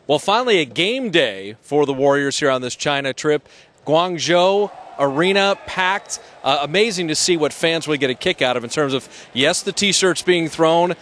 Well, finally a game day for the Warriors here on this China trip. Guangzhou arena packed. Amazing to see what fans would get a kick out of in terms of, yes, the T-shirts being thrown,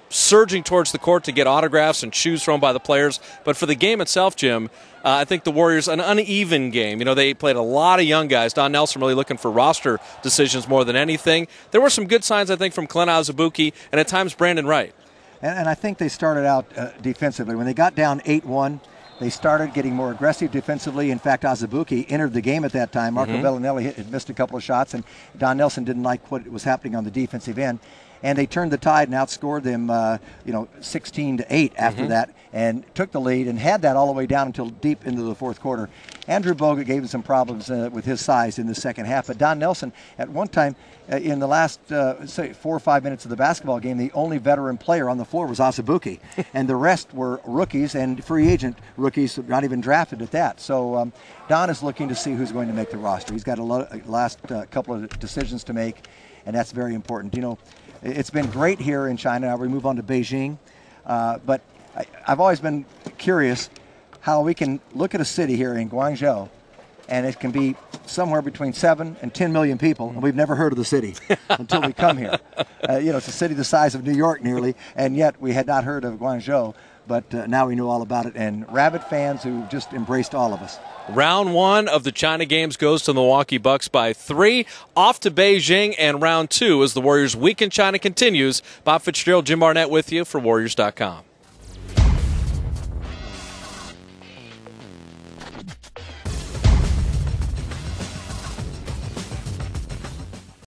surging towards the court to get autographs and shoes thrown by the players. But for the game itself, Jim, I think the Warriors, an uneven game. You know, they played a lot of young guys. Don Nelson really looking for roster decisions more than anything. There were some good signs, I think, from Clint Azubuike and at times Brandon Wright. And I think they started out defensively. When they got down 8-1, they started getting more aggressive defensively. In fact, Azubuike entered the game at that time. Marco Bellinelli had missed a couple of shots, and Don Nelson didn't like what was happening on the defensive end. And they turned the tide and outscored them, 16-8 after that, and took the lead and had that all the way down until deep into the fourth quarter. Andrew Bogut gave him some problems with his size in the second half, but Don Nelson, at one time in the last, 4 or 5 minutes of the basketball game, the only veteran player on the floor was Azubuike, and the rest were rookies and free agent rookies, not even drafted at that. So Don is looking to see who's going to make the roster. He's got a last couple of decisions to make, and that's very important. You know, it's been great here in China. Now we move on to Beijing. But I've always been curious how we can look at a city here in Guangzhou, and it can be somewhere between 7 and 10 million people, and we've never heard of the city until we come here. It's a city the size of New York nearly, and yet we had not heard of Guangzhou. But now we know all about it, and rabid fans who just embraced all of us. Round 1 of the China Games goes to the Milwaukee Bucks by 3. Off to Beijing, and round 2 as the Warriors' week in China continues. Bob Fitzgerald, Jim Barnett with you for Warriors.com.